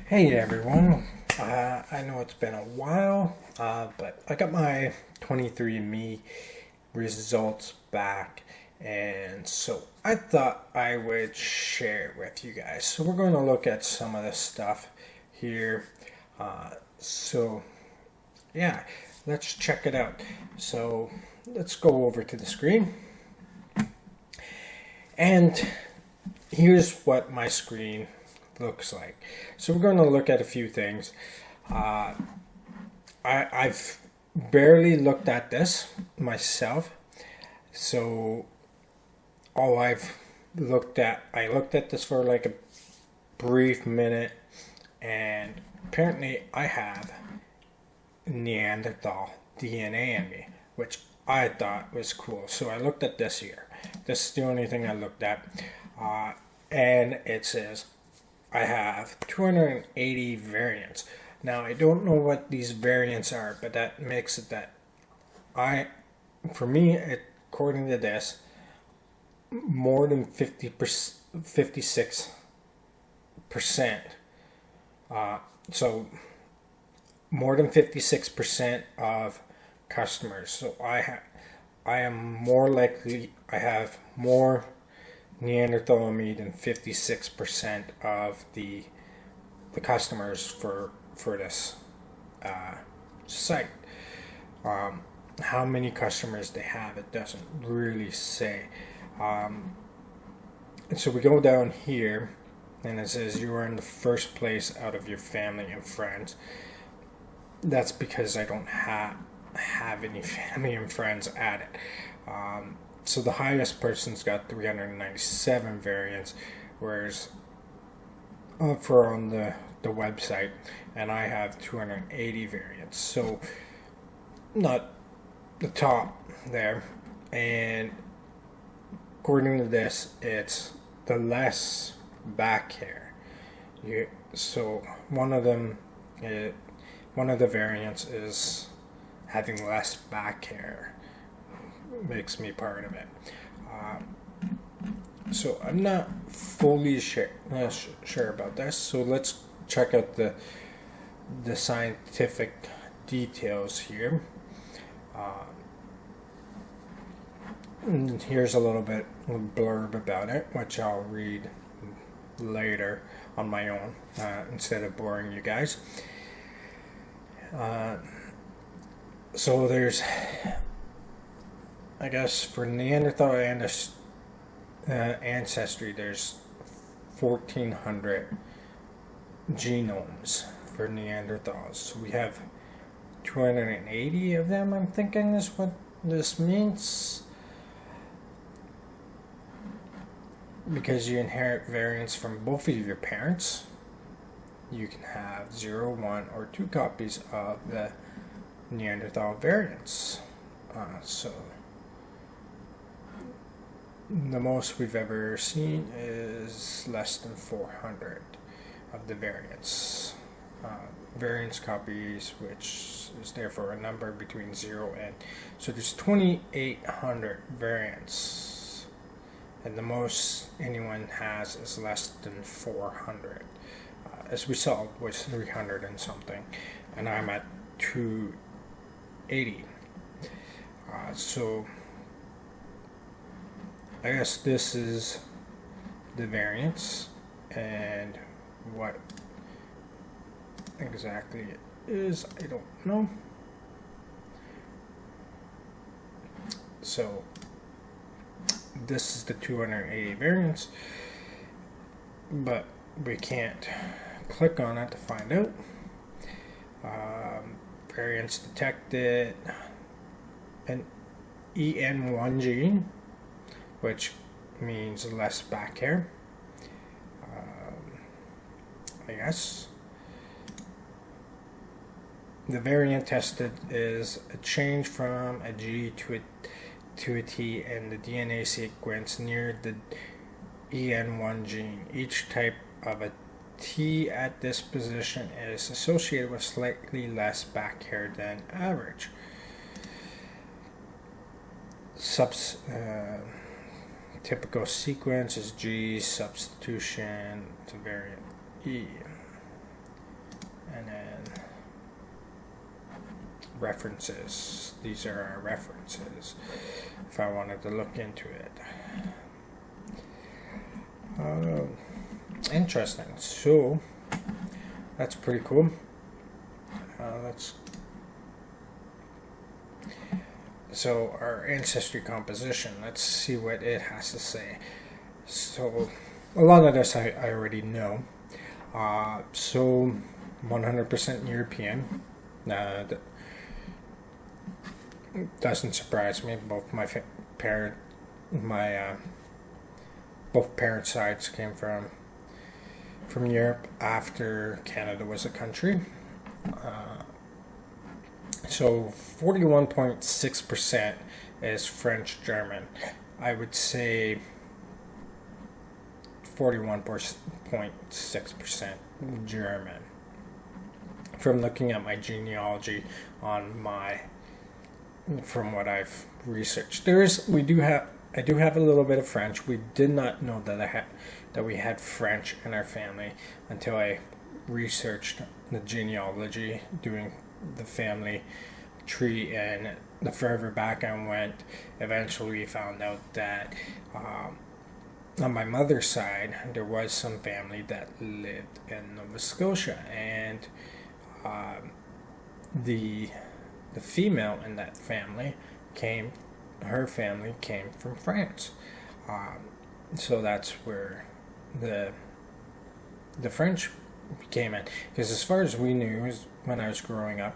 Hey everyone, I know it's been a while, but I got my 23andMe results back, and so I thought I would share it with you guys. So we're going to look at some of this stuff here. So yeah, let's check it out. So let's go over to the screen, and here's what my screen looks like. So we're going to look at a few things. I've barely looked at this myself, so all I looked at this for like a brief minute, and apparently I have Neanderthal DNA in me, which I thought was cool. So I looked at this here. This is the only thing I looked at, and it says I have 280 variants. Now I don't know what these variants are, but that makes it that for me, according to this, more than 56%. So more than 56% of customers. So I am more likely, I have more Neanderthal in me than 56% of the customers for this site. How many customers they have, it doesn't really say. And so we go down here, and it says you are in the first place out of your family and friends. That's because I don't have any family and friends at it. So the highest person's got 397 variants, whereas for on the website, and I have 280 variants. So not the top there. And according to this, it's the less back hair. So one of the variants is having less back hair. Makes me part of it. So I'm not fully sure about this. So let's check out the scientific details here. And here's a little blurb about it, which I'll read later on my own instead of boring you guys. So there's, I guess, for Neanderthal ancestry, there's 1,400 genomes for Neanderthals. So we have 280 of them, I'm thinking is what this means. Because you inherit variants from both of your parents, you can have 0, 1, or 2 copies of the Neanderthal variants. So the most we've ever seen is less than 400 of the variants. Variance copies, which is therefore a number between 0 and... So there's 2,800 variants. And the most anyone has is less than 400. As we saw, was 300 and something. And I'm at 280. So I guess this is the variance, and what exactly it is, I don't know. So this is the 280 variants, but we can't click on it to find out. Variants detected, an EN1 gene, which means less back hair, I guess. The variant tested is a change from a G to a T in the DNA sequence near the EN1 gene. Each type of a T at this position is associated with slightly less back hair than average. Typical sequence is G substitution to variant E. And then references. These are our references if I wanted to look into it. Interesting. So that's pretty cool. So our ancestry composition, let's see what it has to say. So a lot of this I already know. So 100% European. That doesn't surprise me. Both my both parent sides came from Europe after Canada was a country. So 41.6% is French German. I would say 41.6% German. From looking at my genealogy from what I've researched, I do have a little bit of French. We did not know that we had French in our family until I researched the genealogy, doing the family tree, and the further back I went, eventually we found out that on my mother's side there was some family that lived in Nova Scotia, and the female in that family her family came from France. So that's where the French came in. Because as far as we knew, when I was growing up,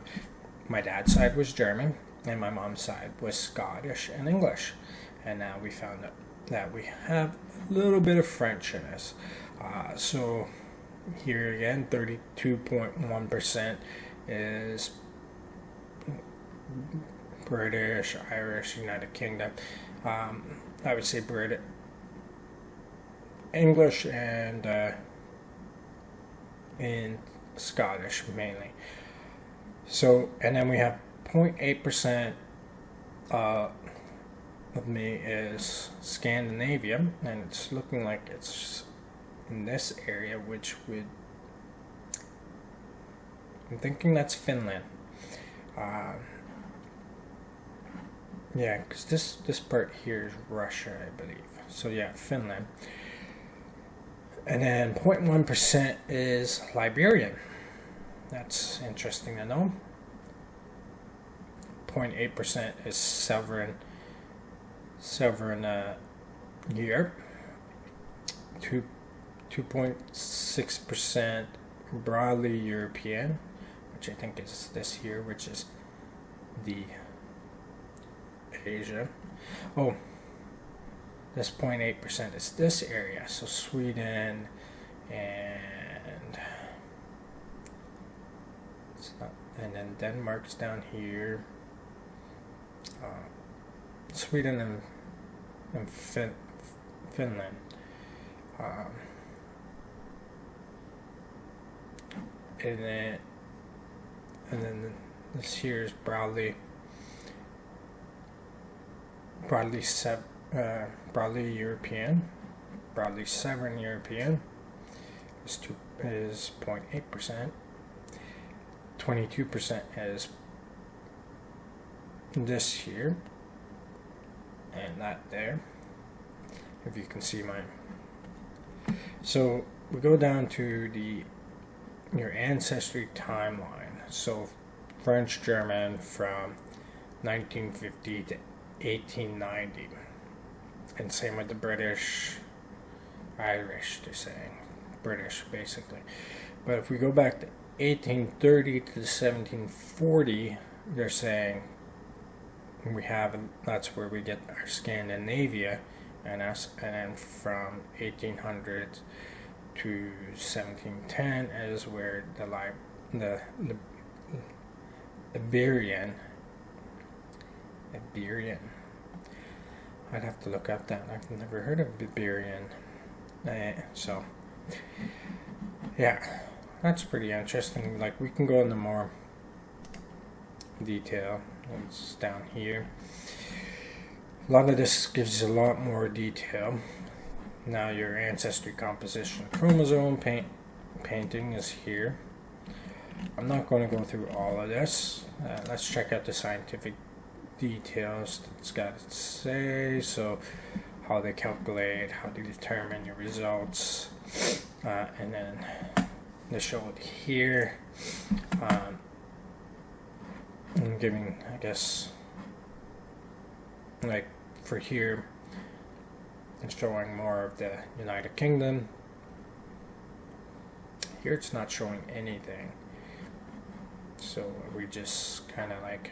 my dad's side was German and my mom's side was Scottish and English. And now we found out that we have a little bit of French in us. So here again, 32.1% is British, Irish, United Kingdom. I would say British, English, and Scottish mainly. So, and then we have 0.8% of me is Scandinavian, and it's looking like it's in this area, which I'm thinking that's Finland. Yeah, because this part here is Russia, I believe. So yeah, Finland. And then 0.1% is Liberian. That's interesting to know. 0.8% is Southern Europe. 2.6% broadly European, which I think is this here, which is the Asia. Oh, this 0.8% is this area. So Sweden and then Denmark's down here. Sweden and Finland. And then this here is broadly European, broadly Southern European. This is 0.8%. 22% is this here and that there, if you can see mine. So we go down to your ancestry timeline. So French German from 1950 to 1890, and same with the British, Irish, they're saying British basically. But if we go back to 1830 to 1740, they're saying that's where we get our Scandinavia, and then from 1800 to 1710 is where the Iberian. I'd have to look up that. I've never heard of Iberian. So yeah, that's pretty interesting. Like, we can go into more detail. It's down here. A lot of this gives a lot more detail. Now your ancestry composition, chromosome painting is here. I'm not going to go through all of this. Let's check out the scientific details that it's got to say. So how they calculate, how they determine your results, and then they show it here. I'm giving, I guess, like for here, it's showing more of the United Kingdom. Here it's not showing anything. So we just kind of like,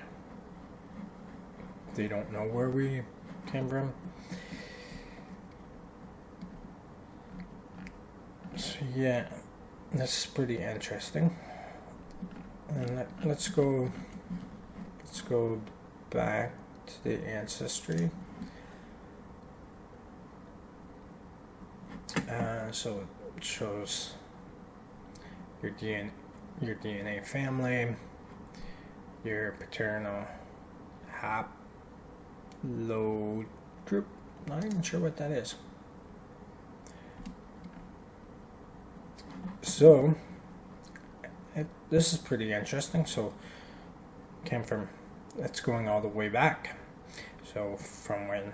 they don't know where we came from. So yeah, that's pretty interesting. And let's go back to the ancestry. So it shows your DNA family, your paternal haplogroup. Not even sure what that is. So this is pretty interesting. So came from, it's going all the way back. So from when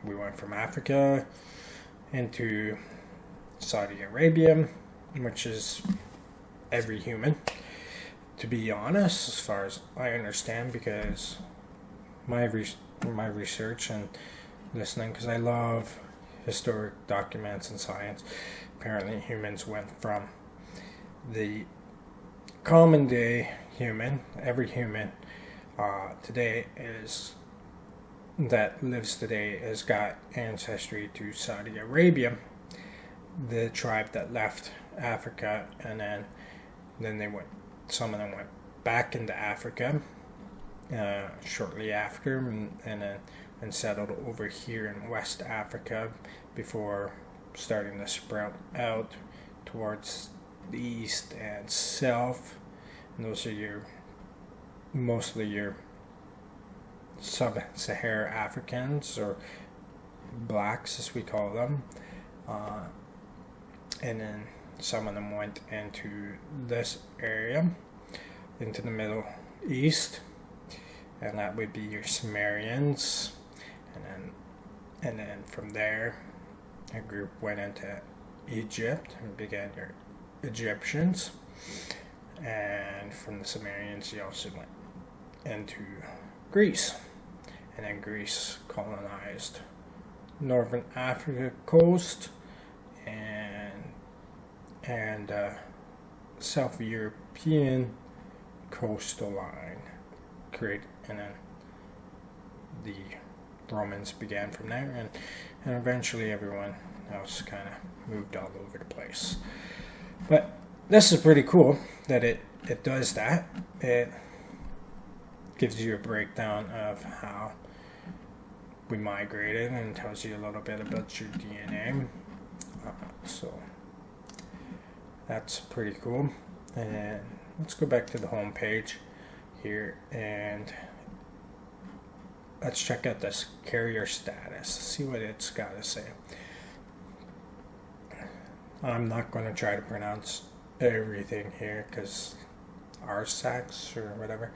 we went from Africa into Saudi Arabia, which is every human, to be honest, as far as I understand, because my research and listening, because I love historic documents and science. Apparently humans went from the common day human, every human today is that lives today has got ancestry to Saudi Arabia, the tribe that left Africa, and then they went, some of them went back into Africa shortly after, and settled over here in West Africa before starting to sprout out towards the east and south. And those are mostly your sub-Saharan Africans, or blacks as we call them, and then some of them went into this area, into the Middle East, and that would be your Sumerians, and then from there a group went into Egypt and began your Egyptians, and from the Sumerians you also went into Greece, and then Greece colonized northern Africa coast and South European coastal line, and then the Romans began from there, and eventually everyone else kind of moved all over the place. But this is pretty cool that it does that. It gives you a breakdown of how we migrated and tells you a little bit about your DNA. So that's pretty cool. And let's go back to the home page here, and let's check out this carrier status, see what it's got to say. I'm not going to try to pronounce everything here because RSACs or whatever.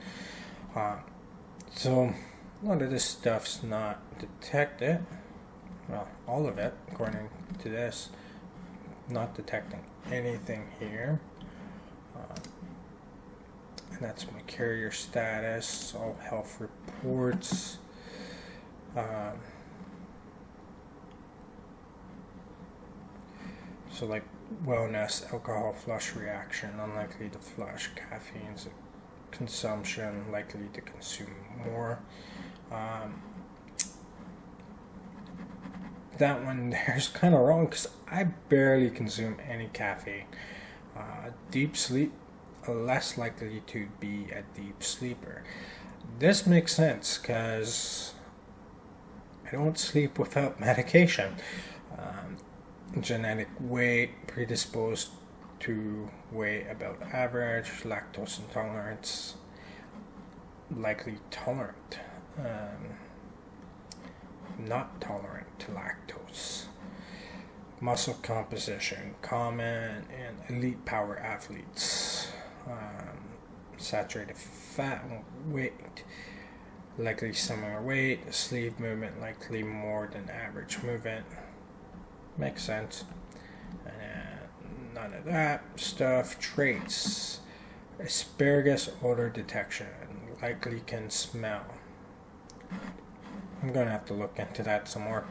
So a lot of this stuff's not detected. Well, all of it, according to this, not detecting anything here. And that's my carrier status, all health reports. So like wellness, alcohol flush reaction, unlikely to flush, caffeine consumption, likely to consume more. That one there's kind of wrong because I barely consume any caffeine. Deep sleep, less likely to be a deep sleeper. This makes sense because I don't sleep without medication. Genetic weight, predisposed to weigh about average, lactose intolerance, likely tolerant, not tolerant to lactose. Muscle composition, common in elite power athletes. saturated fat, weight, likely similar weight, sleeve movement, likely more than average movement. Makes sense. And none of that stuff. Traits. Asparagus odor detection, likely can smell. I'm gonna have to look into that some more.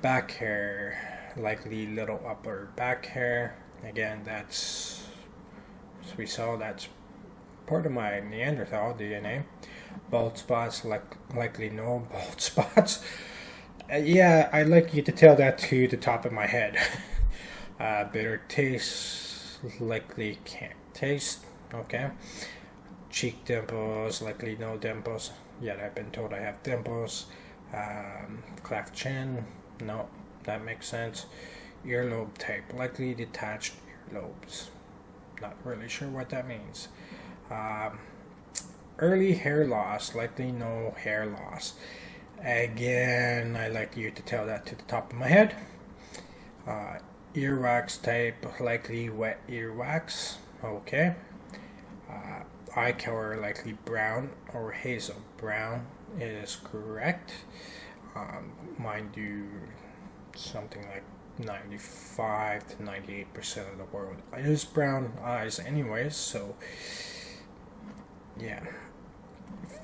Back hair, likely little upper back hair. Again, that's, as we saw, that's part of my Neanderthal DNA. Bald spots, likely no bald spots. Yeah, I'd like you to tell that to the top of my head. Bitter taste, likely can't taste. Okay. Cheek dimples, likely no dimples. Yet I've been told I have dimples. Cleft chin, no, that makes sense. Earlobe type, likely detached earlobes. Not really sure what that means. Early hair loss, likely no hair loss. Again, I like you to tell that to the top of my head. Earwax type, likely wet earwax. Okay. Eye color, likely brown or hazel. Brown is correct. Mine do something like 95 to 98% of the world is brown eyes anyways, so yeah.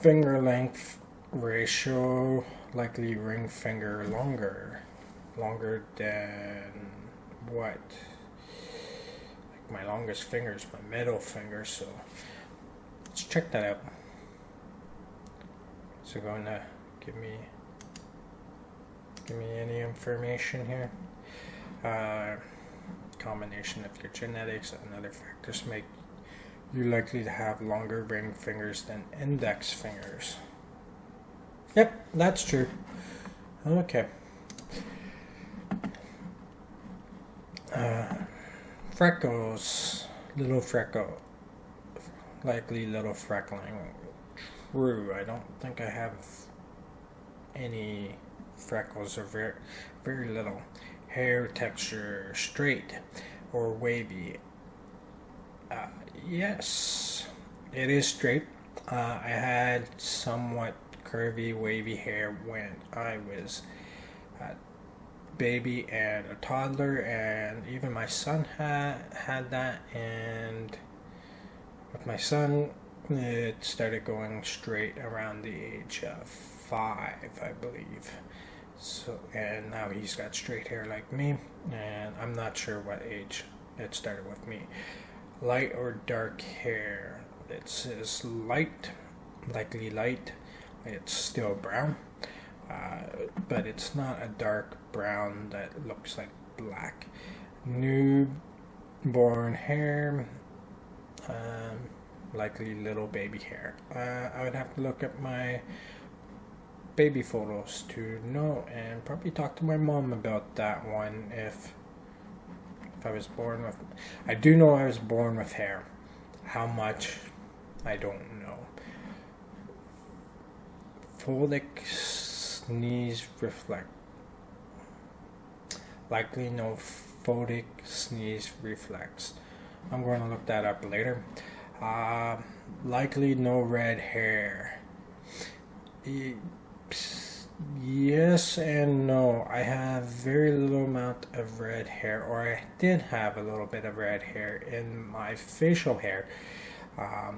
Finger length ratio, likely ring finger longer than what? Like my longest finger is my middle finger, so let's check that out. So going to give me any information here. Combination of your genetics and other factors make you likely to have longer ring fingers than index fingers. Yep, that's true. Okay. Freckles, little freckle, likely little freckling. True, I don't think I have any freckles, or very, very little. Hair texture, straight or wavy. Yes, it is straight. I had somewhat curvy, wavy hair when I was a baby and a toddler, and even my son had that. And with my son, it started going straight around the age of 5, I believe. So, and now he's got straight hair like me, and I'm not sure what age it started with me. Light or dark hair? It says light, likely light. It's still brown, but it's not a dark brown that looks like black. Newborn hair, likely little baby hair. I would have to look at my baby photos to know, and probably talk to my mom about that one. If I was born with, I do know I was born with hair. How much, I don't know. Photic sneeze reflex, likely no photic sneeze reflex. I'm going to look that up later. Likely no red hair. Yes and no. I have very little amount of red hair, or I did have a little bit of red hair in my facial hair. I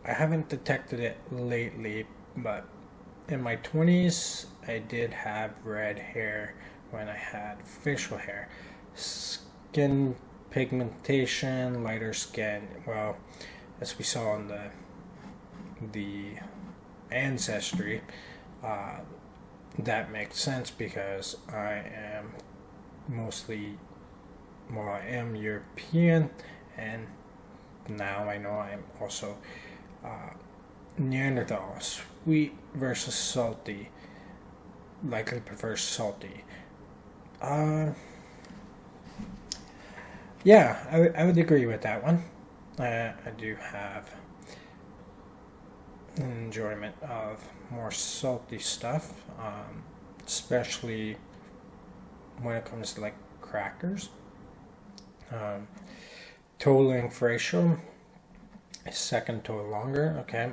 haven't detected it lately, but in my 20s, I did have red hair when I had facial hair. Skin pigmentation, lighter skin. Well, as we saw in the ancestry, that makes sense because I am I am European, and now I know I'm also Neanderthal. Sweet versus salty. Likely prefers salty. Yeah, I would agree with that one. I do have an enjoyment of more salty stuff, especially when it comes to like crackers. Toe length ratio, second toe longer. Okay.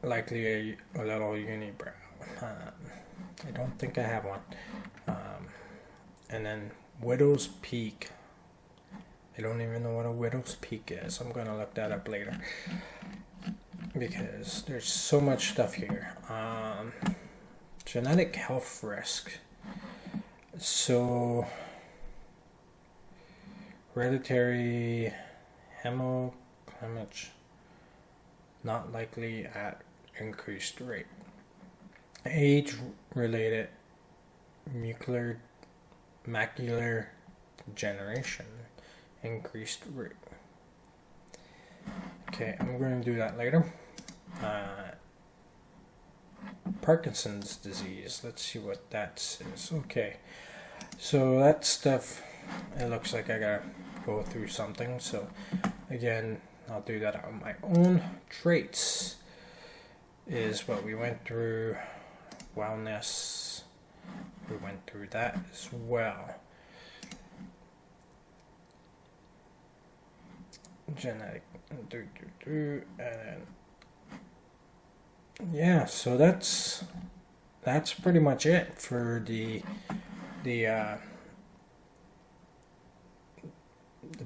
Likely a little unibrow. I don't think I have one. And then widow's peak. I don't even know what a widow's peak is. I'm going to look that up later because there's so much stuff here. Genetic health risk. So, hereditary hemochromage not likely at increased rate. Age-related macular degeneration, increased rate. Okay, I'm going to do that later. Parkinson's disease. Let's see what that says. Okay, so that stuff, it looks like I gotta go through something. So again, I'll do that on my own. Traits is what we went through. Wellness, we went through that as well. Genetic, and then yeah, so that's pretty much it for the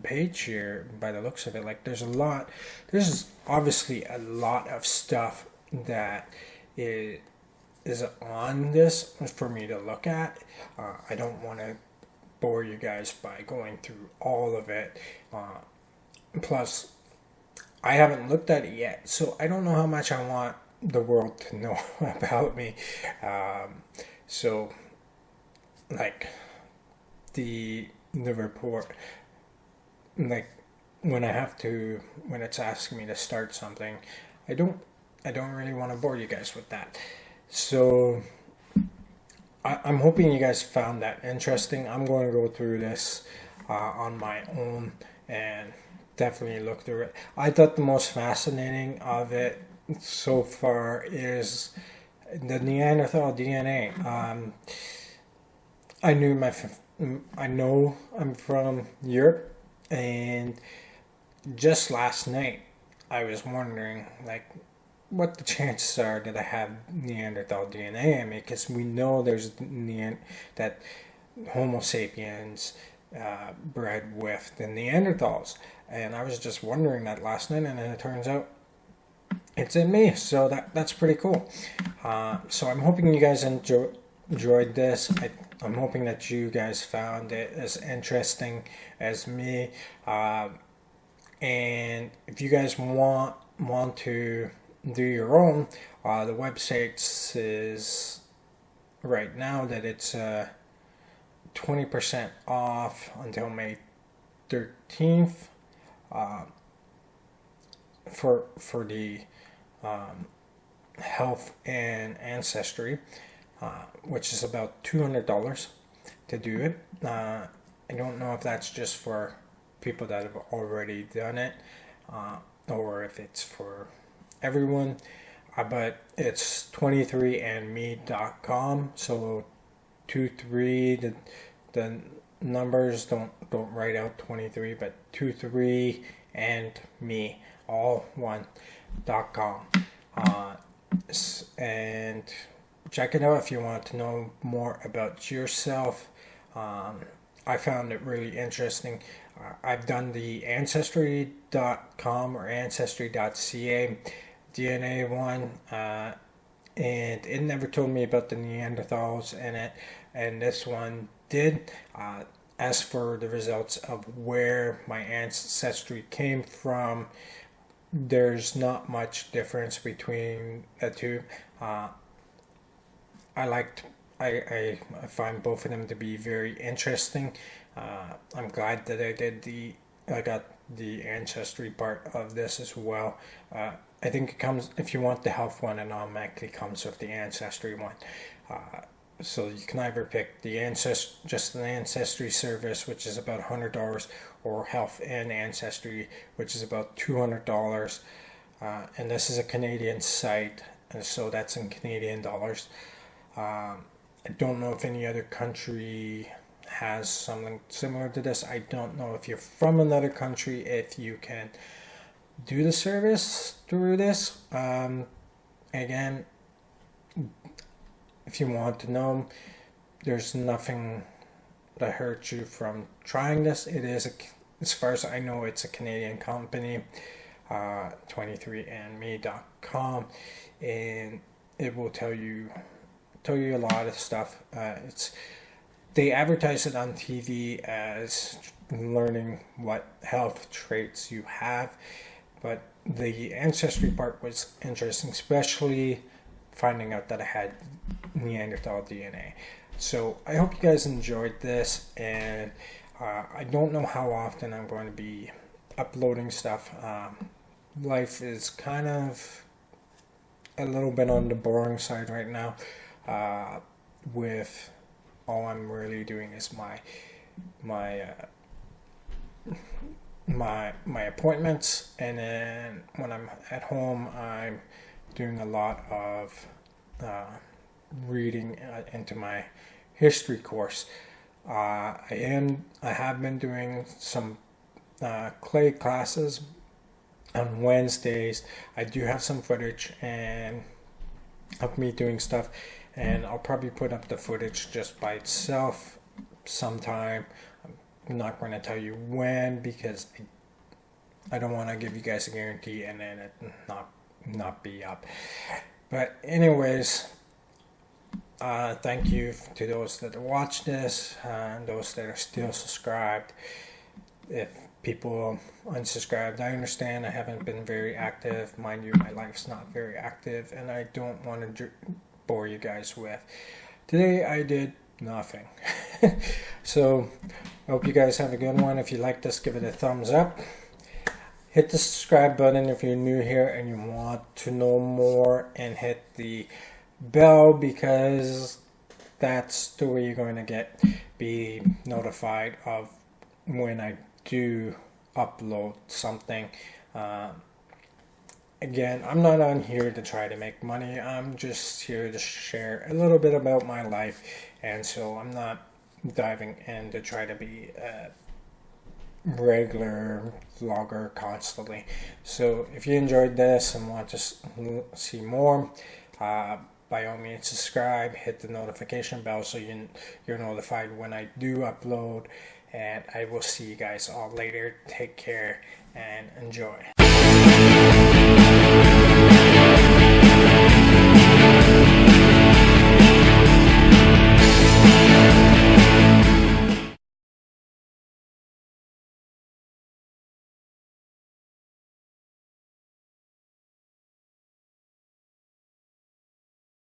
page here. By the looks of it, like there's obviously a lot of stuff that is on this for me to look at. I don't want to bore you guys by going through all of it. Plus, I haven't looked at it yet, so I don't know how much I want the world to know about me. So, like the report, like when it's asking me to start something, I don't really want to bore you guys with that. So I'm hoping you guys found that interesting. I'm going to go through this on my own and definitely look through it. I thought the most fascinating of it so far is the Neanderthal DNA. I know I'm from Europe, and just last night I was wondering like what the chances are that I have Neanderthal DNA in me, because we know there's that Homo sapiens bred with the Neanderthals, and I was just wondering that last night, and then it turns out it's in me. So that's pretty cool. So I'm hoping you guys enjoyed this. I'm hoping that you guys found it as interesting as me. And if you guys want to do your own, the website is right now that it's 20% off until May 13th for the health and ancestry, which is about $200 to do it. I don't know if that's just for people that have already done it or if it's for everyone, but it's 23andme.com. So 23, the numbers don't write out 23, but 23 and me, all one.com. And check it out if you want to know more about yourself. I found it really interesting. I've done the ancestry.com or ancestry.ca DNA one, and it never told me about the Neanderthals in it, and this one did. As for the results of where my ancestry came from, there's not much difference between the two. I find both of them to be very interesting. I'm glad that I got the ancestry part of this as well. I think it comes, if you want the health one, it automatically comes with the ancestry one. So you can either pick just an ancestry service, which is about $100, or health and ancestry, which is about $200. And this is a Canadian site, and so that's in Canadian dollars. I don't know if any other country has something similar to this. I don't know if you're from another country, if you can do the service through this. Again, if you want to know, there's nothing that hurts you from trying this. It is, as far as I know, it's a Canadian company, 23andme.com, and it will tell you a lot of stuff. They advertise it on TV as learning what health traits you have, but the ancestry part was interesting, especially finding out that I had Neanderthal DNA. So I hope you guys enjoyed this, and I don't know how often I'm going to be uploading stuff. Life is kind of a little bit on the boring side right now, with all I'm really doing is my appointments, and then when I'm at home I'm doing a lot of reading into my history course. I have been doing some clay classes on Wednesdays. I do have some footage and of me doing stuff, and I'll probably put up the footage just by itself sometime. I'm not going to tell you when, because I don't want to give you guys a guarantee and then it not be up. But anyways, thank you to those that watch this and those that are still subscribed. If people unsubscribed, I understand. I haven't been very active. Mind you, my life's not very active, and I don't want to bore you guys with. Today I did nothing. So I hope you guys have a good one. If you like this, give it a thumbs up. Hit the subscribe button if you're new here and you want to know more, and hit the bell, because that's the way you're going to be notified of when I do upload something. Again, I'm not on here to try to make money. I'm just here to share a little bit about my life, and so I'm not diving in to try to be a regular vlogger constantly. So if you enjoyed this and want to see more, by all means subscribe, hit the notification bell so you're notified when I do upload, and I will see you guys all later. Take care and enjoy.